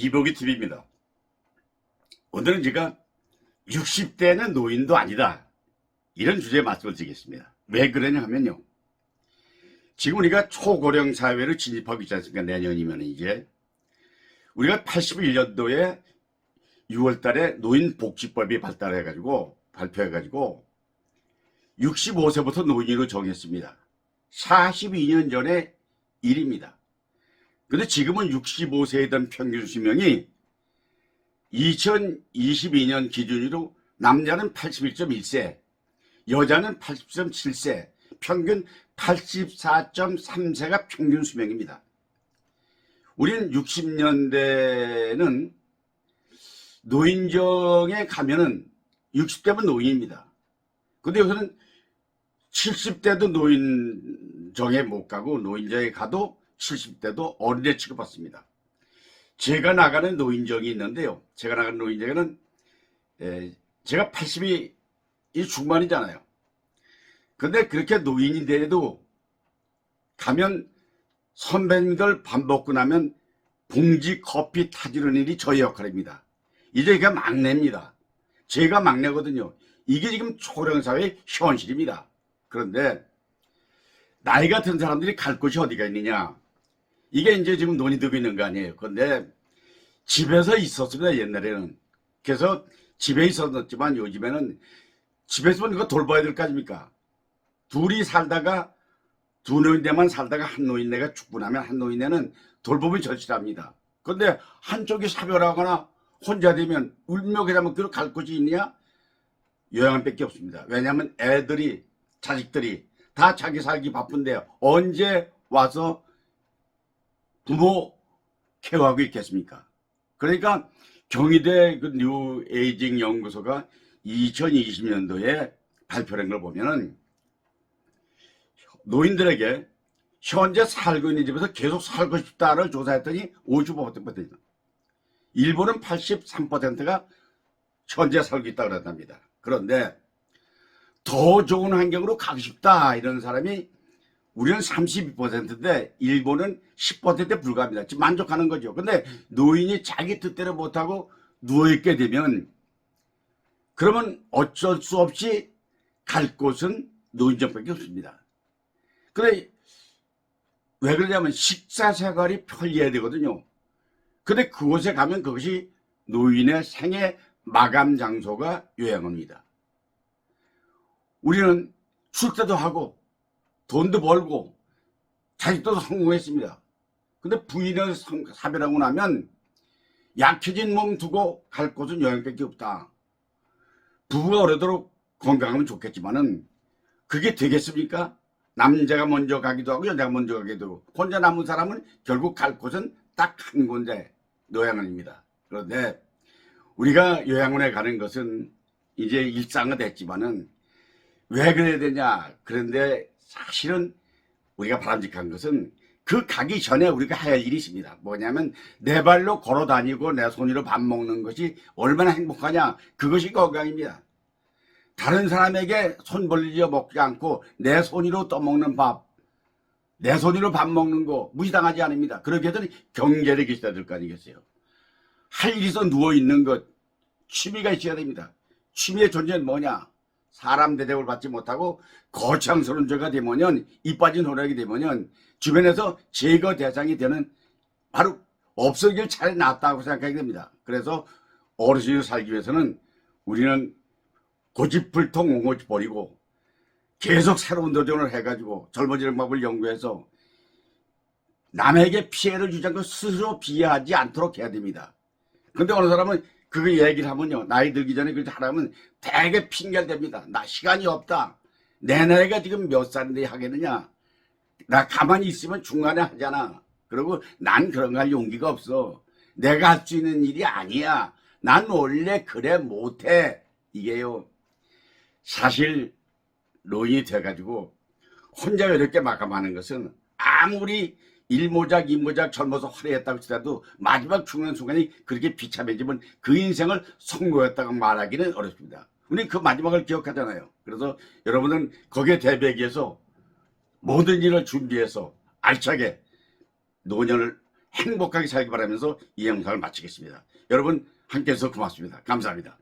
이보기 TV입니다. 오늘은 제가 60대는 노인도 아니다, 이런 주제의 말씀을 드리겠습니다. 왜 그러냐 하면요, 지금 우리가 초고령 사회로 진입하고 있지 않습니까? 내년이면 이제 우리가 81년도에 6월 달에 노인복지법이 발표해가지고 65세부터 노인으로 정했습니다. 42년 전의 일입니다. 근데 지금은 65세에 대한 평균 수명이 2022년 기준으로 남자는 81.1세, 여자는 80.7세, 평균 84.3세가 평균 수명입니다. 우리는 60년대는 노인정에 가면은 60대면 노인입니다. 근데 여기서는 70대도 노인정에 못 가고 노인정에 가도 70대도 어린애 취급받습니다. 제가 나가는 노인정이 있는데요. 제가 나가는 노인정에는 제가 80이 중반이잖아요. 근데 그렇게 노인인데도 가면 선배님들 밥 먹고 나면 봉지 커피 타주는 일이 저의 역할입니다. 이제 제가 막내입니다. 제가 막내거든요. 이게 지금 초령사회의 현실입니다. 그런데 나이 같은 사람들이 갈 곳이 어디가 있느냐, 이게 이제 지금 논의되고 있는 거 아니에요. 그런데 집에서 있었습니다, 옛날에는. 그래서 집에 있었지만 요즘에는 집에서 이거 돌봐야 될 거 아닙니까? 둘이 살다가 두 노인네만 살다가 한 노인네가 죽고 나면 한 노인네는 돌봄이 절실합니다. 그런데 한쪽이 사별하거나 혼자 되면 울며게다 먹기로 갈 곳이 있냐? 요양원밖에 없습니다. 왜냐하면 애들이, 자식들이 다 자기 살기 바쁜데 언제 와서 부모 케어하고 있겠습니까? 그러니까 경희대 그 뉴 에이징 연구소가 2020년도에 발표한 걸 보면은 노인들에게 현재 살고 있는 집에서 계속 살고 싶다를 조사했더니 55%, 일본은 83%가 현재 살고 있다고 그랬답니다. 그런데 더 좋은 환경으로 가고 싶다 이런 사람이 우리는 32%인데 일본은 10%에 불과합니다. 지금 만족하는 거죠. 근데 노인이 자기 뜻대로 못하고 누워있게 되면 그러면 어쩔 수 없이 갈 곳은 노인정밖에 없습니다. 근데 왜 그러냐면 식사 생활이 편리해야 되거든요. 근데 그곳에 가면 그것이 노인의 생애 마감 장소가 요양원입니다. 우리는 출세도 하고 돈도 벌고 자식도 성공했습니다. 근데 부인을 사별하고 나면 약해진 몸 두고 갈 곳은 요양밖에 없다. 부부가 오래도록 건강하면 좋겠지만은 그게 되겠습니까? 남자가 먼저 가기도 하고 여자가 먼저 가기도 하고 혼자 남은 사람은 결국 갈 곳은 딱 한 군데, 요양원입니다. 그런데 우리가 요양원에 가는 것은 이제 일상화됐지만은 왜 그래야 되냐? 그런데 사실은 우리가 바람직한 것은 그 가기 전에 우리가 해야 할 일이 있습니다. 뭐냐면 내 발로 걸어 다니고 내 손으로 밥 먹는 것이 얼마나 행복하냐? 그것이 건강입니다. 다른 사람에게 손 벌리지 먹지 않고 내 손으로 떠먹는 밥, 내 손으로 밥 먹는 거 무시당하지 않습니다. 그렇게 해서는 경계를 계셔야 될 거 아니겠어요? 할 일이 있어 누워있는 것, 취미가 있어야 됩니다. 취미의 존재는 뭐냐? 사람 대접을 받지 못하고 거창스러운 죄가 되면은, 이 빠진 호락이 되면은 주변에서 제거 대상이 되는, 바로 없어질 차라리 낫다고 생각하게 됩니다. 그래서 어르신이 살기 위해서는 우리는 고집불통 옹호지 버리고 계속 새로운 도전을 해가지고 젊어지는 법을 연구해서 남에게 피해를 주지 않고 스스로 비하하지 않도록 해야 됩니다. 근데 어느 사람은 그거 얘기를 하면요, 나이 들기 전에 그렇게 하라면 되게 핑계를 댑니다. 나 시간이 없다. 내 나이가 지금 몇 살인데 하겠느냐. 나 가만히 있으면 중간에 하잖아. 그리고 난 그런 거 할 용기가 없어. 내가 할 수 있는 일이 아니야. 난 원래 그래 못해. 이게요, 사실 노인이 돼가지고 혼자 이렇게 마감하는 것은 아무리 일모작 이모작 젊어서 화려했다고 치더라도 마지막 죽는 순간이 그렇게 비참해지면 그 인생을 성공했다고 말하기는 어렵습니다. 우리 그 마지막을 기억하잖아요. 그래서 여러분은 거기에 대비하기 위해서 모든 일을 준비해서 알차게 노년을 행복하게 살기 바라면서 이 영상을 마치겠습니다. 여러분 함께 해주셔서 고맙습니다. 감사합니다.